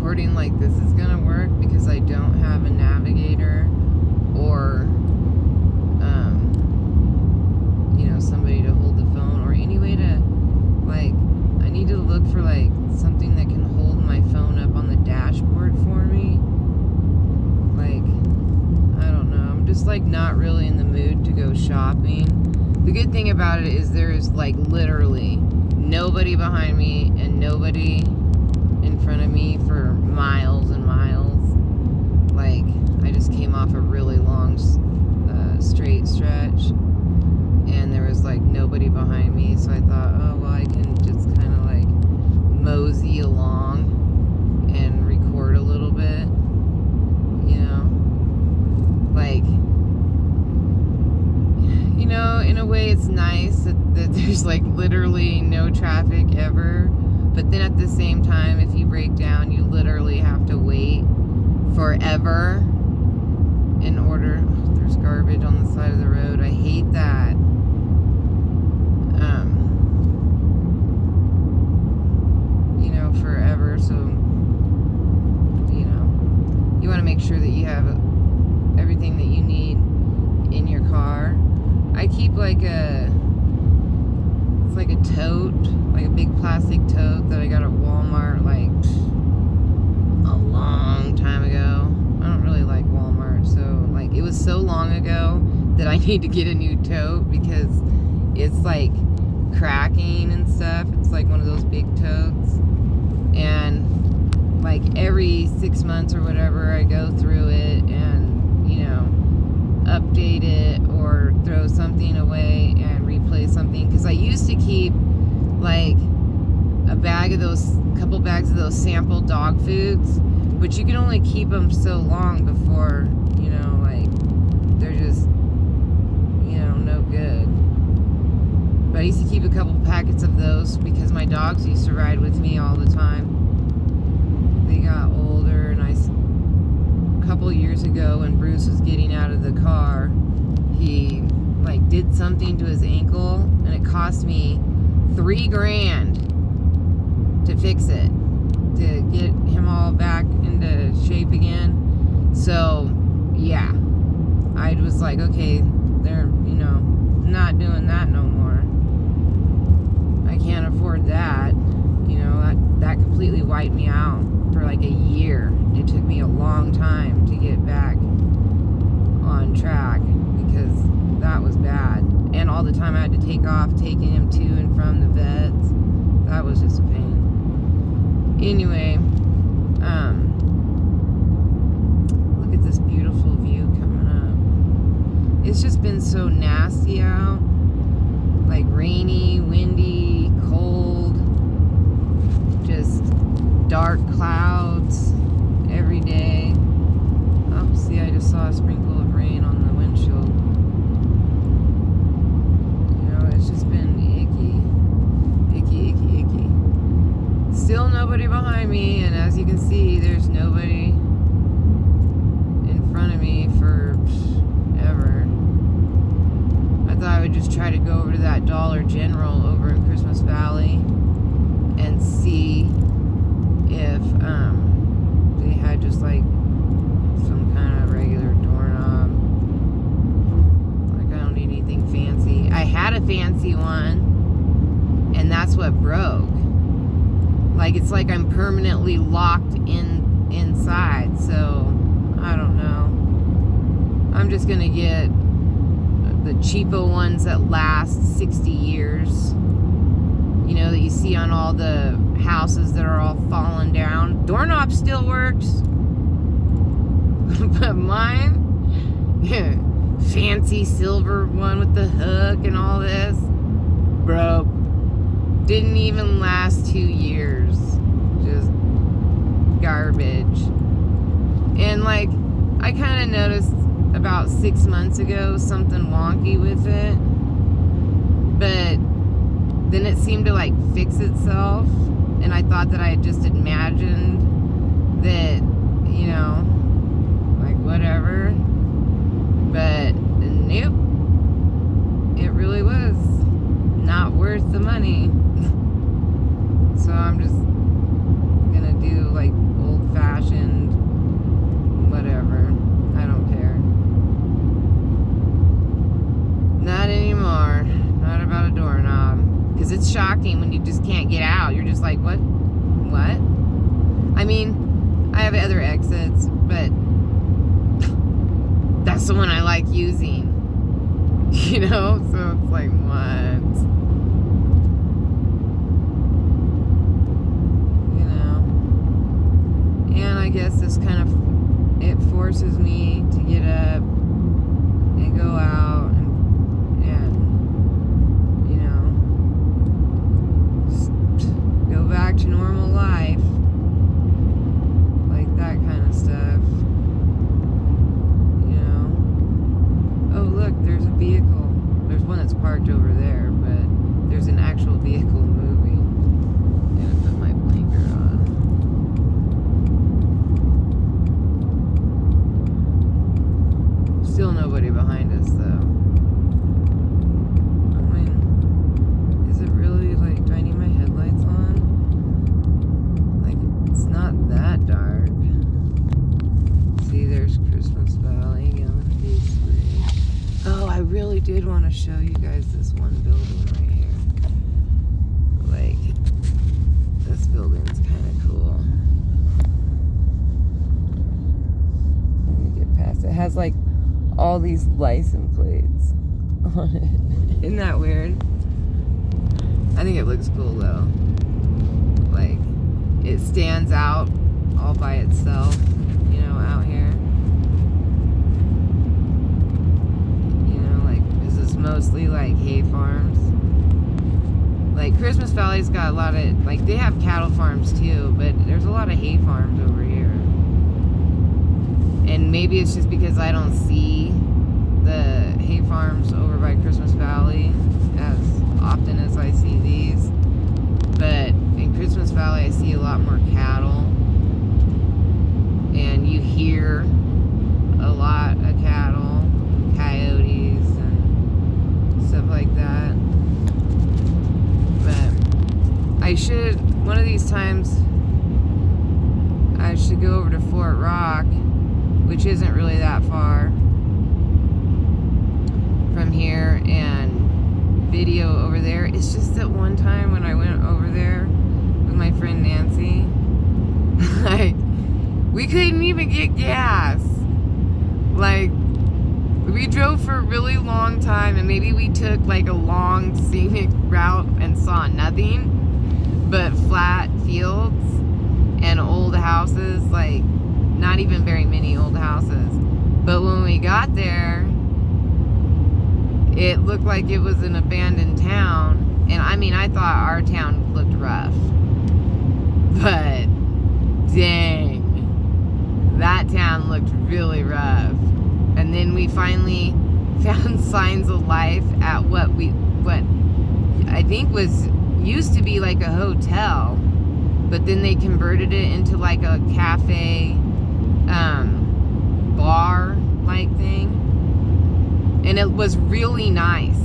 recording like this is gonna work because I don't have a navigator or somebody to hold the phone or any way to, like, I need to look for like something that can hold my phone up on the dashboard for me. Like, I don't know, I'm just like not really in the mood to go shopping. The good thing about it is there is like literally nobody behind me and nobody in front of me for miles and miles. Like, I just came off a really long straight stretch and there was like nobody behind me, so I thought, oh well, I can just kind of like mosey along and record a little bit, like, in a way it's nice that there's like literally no traffic ever, but then at the same time, if you break down, you literally have to wait forever in order. There's garbage on the side of the road. I hate that. Forever. So, you want to make sure that you have everything that you need in your car. I keep like it's like a tote, like a big plastic tote that I got at Walmart like a long time ago. I don't really like Walmart, so like it was so long ago that I need to get a new tote because it's like cracking and stuff. It's like one of those big totes, and like every 6 months or whatever I go through it and update it or throw something away and replace something, because I used to keep like a couple bags of those sample dog foods, but you can only keep them so long before like they're just no good. But I used to keep a couple packets of those because my dogs used to ride with me all the time. They got older, and a couple years ago when Bruce was getting out of the car, he like did something to his ankle, and it cost me $3,000 to fix it, to get him all back into shape again. So yeah, I was like, okay, they're not doing that no more. I can't afford that. That completely wiped me out for like a year. It took me a long time to get back on track because that was bad. And all the time I had to take off taking him to and from the vets. That was just a pain. Anyway, look at this beautiful view coming up. It's just been so nasty out. Like rainy, windy, cold, just dark clouds every day. Oh, see, I just saw a sprinkle of rain on the windshield. It's just been icky. Still nobody behind me, and as you can see, there's nobody in front of me forever. I thought I would just try to go over to that Dollar General over in Christmas Valley and see if they had just like some kind of regular doorknob. Like, I don't need anything fancy. I had a fancy one, and that's what broke. Like, it's like I'm permanently locked inside, so I don't know. I'm just gonna get the cheapo ones that last 60 years. That you see on all the houses that are all falling down. Doorknob still works. But mine, fancy silver one with the hook and all this, broke. Didn't even last 2 years. Just garbage. And like, I kind of noticed about 6 months ago something wonky with it, but then it seemed to like fix itself, and I thought that I had just imagined that, like whatever, but nope, it really was not worth the money. So I'm just gonna do like old-fashioned just like, what? I mean, I have other exits, but that's the one I like using. You know? So it's like, what? You know? And I guess this kind of, it forces me to get up and go out and you know, just go back to normal life. Like that kind of stuff. You know? Oh, look, there's a vehicle. There's one that's parked over there, but there's an actual vehicle moving. I'm gonna put my blinker on. Still nobody behind us, though. I mean, is it really, like, do I need my headlights on? Like, it's not that dark. See, there's Christmas Valley going peacefully. Oh, I really did want to show you guys this one building right here. Like, this building's kind of cool. Let me get past it. It has, like, all these license plates on it. Isn't that weird? I think it looks cool though. Like, it stands out all by itself, you know, out here. You know, like, this is mostly like hay farms. Like, Christmas Valley's got a lot of, like, they have cattle farms too, but there's a lot of hay farms over here. And maybe it's just because I don't see the hay farms over by Christmas Valley as often as I see these. But in Christmas Valley, I see a lot more cattle. And you hear a lot of cattle, coyotes, and stuff like that. But I should, one of these times, I should go over to Fort Rock, which isn't really that far from here, and video over there. It's just that one time when I went over there with my friend Nancy, like, we couldn't even get gas. Like, we drove for a really long time, and maybe we took like a long scenic route and saw nothing but flat fields and old houses, like not even very many old houses. But when we got there, it looked like it was an abandoned town. And I mean, I thought our town looked rough, but dang, that town looked really rough. And then we finally found signs of life at what I think used to be like a hotel, but then they converted it into like a cafe, bar like thing. And it was really nice.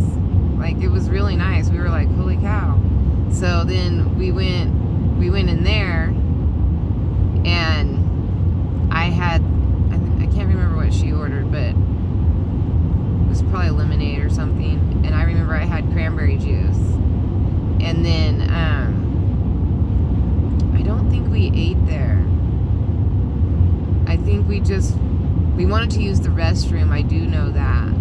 Like, it was really nice. We were like, holy cow. So then we went in there, and I can't remember what she ordered, but it was probably lemonade or something. And I remember I had cranberry juice. And then, I don't think we ate there. I think we wanted to use the restroom. I do know that.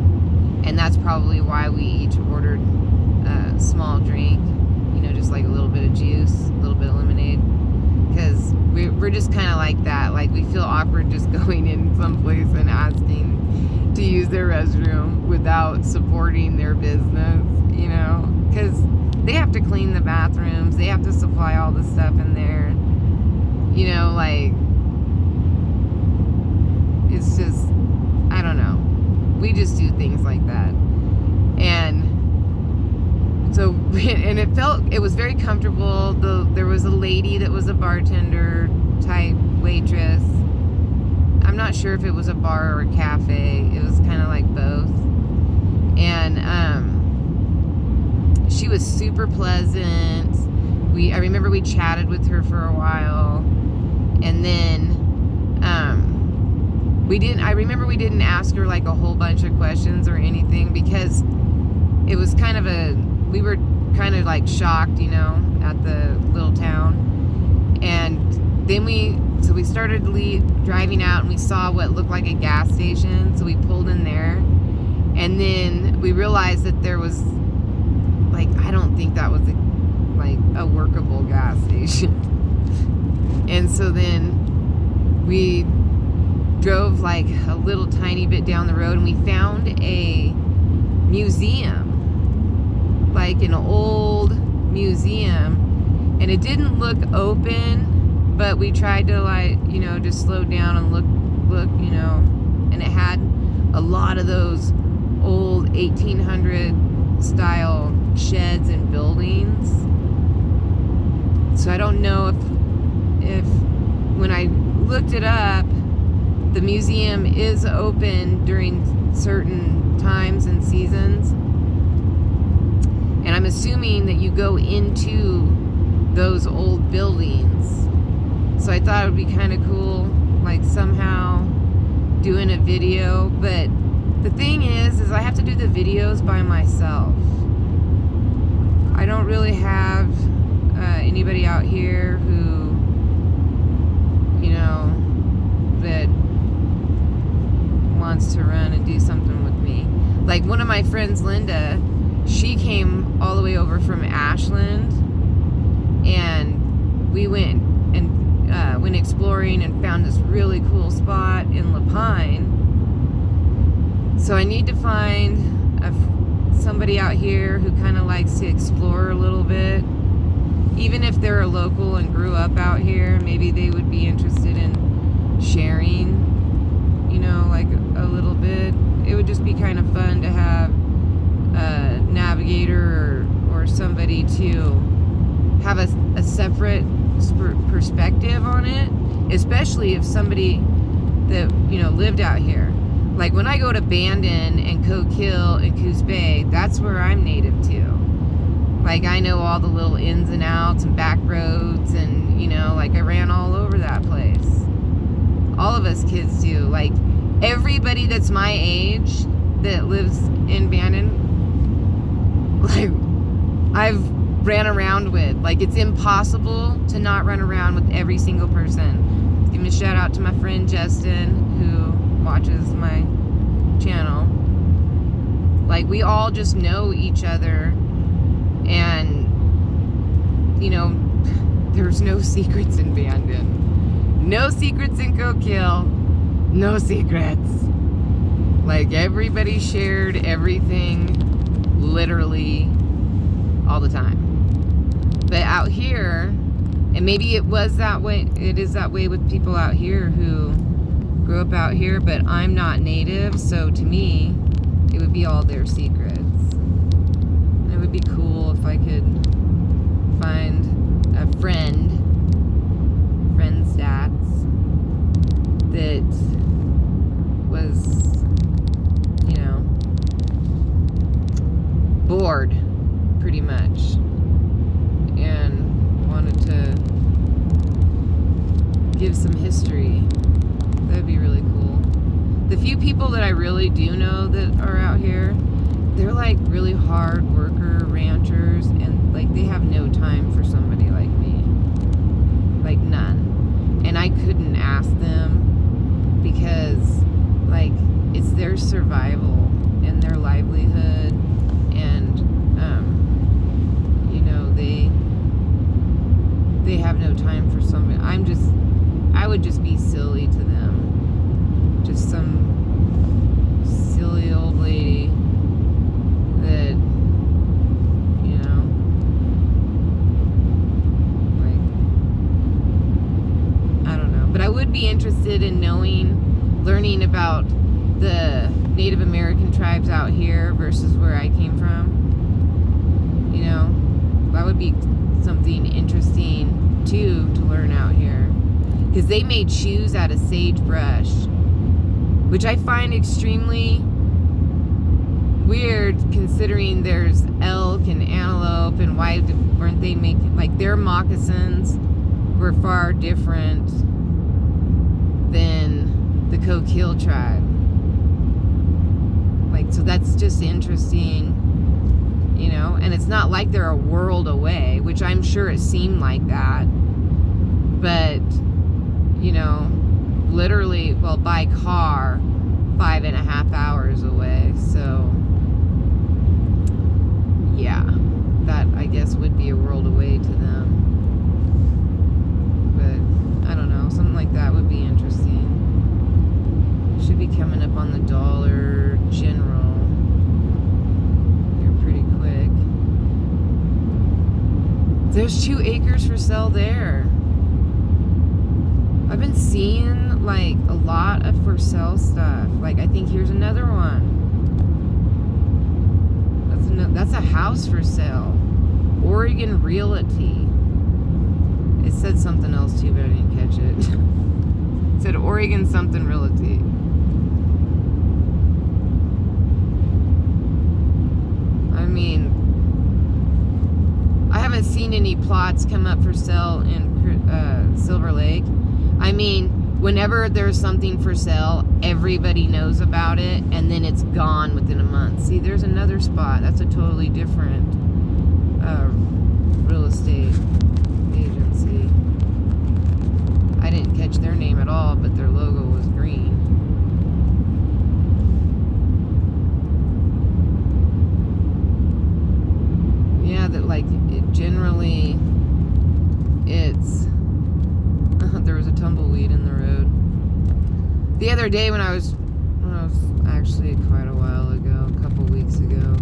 And that's probably why we each ordered a small drink, you know, just like a little bit of juice, a little bit of lemonade. Because we're just kind of like that. Like, we feel awkward just going in someplace and asking to use their restroom without supporting their business, you know. Because they have to clean the bathrooms. They have to supply all the stuff in there. You know, like, it's just, I don't know. We just do things like that. And so, and it was very comfortable. There was a lady that was a bartender type waitress. I'm not sure if it was a bar or a cafe. It was kind of like both. And she was super pleasant. I remember we chatted with her for a while. And then I remember we didn't ask her like a whole bunch of questions or anything, because it was kind of we were kind of like shocked, you know, at the little town. down. And then we started driving out, and we saw what looked like a gas station, so we pulled in there. And then we realized that there was, like, I don't think that was a workable gas station. And so then we drove like a little tiny bit down the road, and we found a museum, like an old museum, and it didn't look open, but we tried to, like, you know, just slow down and look, you know, and it had a lot of those old 1800 style sheds and buildings. So I don't know if when I looked it up, the museum is open during certain times and seasons. And I'm assuming that you go into those old buildings. So I thought it would be kind of cool, like somehow doing a video. But the thing is I have to do the videos by myself. I don't really have anybody out here who, you know, that wants to run and do something with me. Like one of my friends, Linda, she came all the way over from Ashland, and we went exploring and found this really cool spot in Lapine. So I need to find somebody out here who kind of likes to explore a little bit. Even if they're a local and grew up out here, maybe they would be interested in sharing, you know, like a little bit. It would just be kind of fun to have a navigator or somebody to have a separate perspective on it, especially if somebody that, you know, lived out here. Like when I go to Bandon and Coke Hill and Coos Bay, that's where I'm native to. Like I know all the little ins and outs and back roads, and, you know, like I ran all over that place. All of us kids do. Like everybody that's my age that lives in Bandon, like I've ran around with. Like it's impossible to not run around with every single person. Give me a shout out to my friend Justin, who watches my channel. Like we all just know each other, and, you know, there's no secrets in Bandon. No secrets in Coke Hill. No secrets. Like everybody shared everything literally all the time. But out here, and maybe it was that way, it is that way with people out here who grew up out here, but I'm not native, so to me, it would be all their secrets. And it would be cool if I could find a friend stats, that was, you know, bored, pretty much, and wanted to give some history. That'd be really cool. The few people that I really do know that are out here, they're like really hard worker ranchers, and like they have no time for somebody like me. Like none. And I couldn't ask them, because like it's their survival and their livelihood, and you know, they have no time for somebody. I would just be silly to them. Just some silly old lady that, you know, like, I don't know. But I would be interested in learning about the Native American tribes out here versus where I came from. You know, that would be something interesting too to learn out here, because they made shoes out of sagebrush, which I find extremely weird considering there's elk and antelope, and why weren't they making, like, their moccasins were far different than the Coke Hill tribe. Like, so that's just interesting, you know, and it's not like they're a world away, which I'm sure it seemed like that, but, you know, literally, well, by car, 5.5 hours away. So yeah, that I guess would be a world away to them. But I don't know, something like that would be interesting. Should be coming up on the Dollar General here pretty quick. There's 2 acres for sale there. I've been seeing like a lot of for sale stuff. Like I think here's another one. That's a house for sale. Oregon Realty. It said something else too, but I didn't catch it. It said Oregon something Realty. I mean, I haven't seen any plots come up for sale in Silver Lake. I mean, whenever there's something for sale, everybody knows about it, and then it's gone within a month. See, there's another spot. That's a totally different real estate agency. I didn't catch their name at all, but their logo was green. Yeah, that like it generally, it's there was a tumbleweed in the road the other day when I was actually quite a while ago, a couple weeks ago.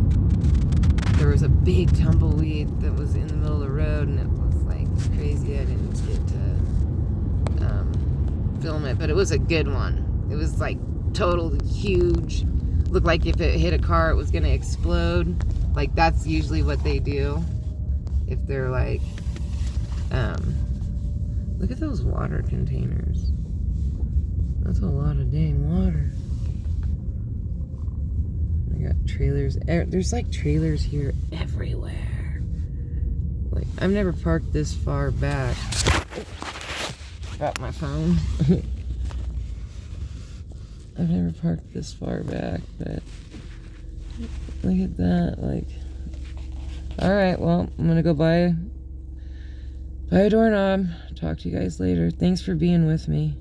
There was a big tumbleweed that was in the middle of the road, and it was like crazy. I didn't get to film it, but it was a good one. It was like totally huge. Looked like if it hit a car, it was gonna explode. Like that's usually what they do if they're like, look at those water containers. That's a lot of dang water. I got trailers. There's like trailers here everywhere. Like, I've never parked this far back. Dropped my phone. I've never parked this far back, but look at that. Like, alright, well, I'm gonna go buy a doorknob. Talk to you guys later. Thanks for being with me.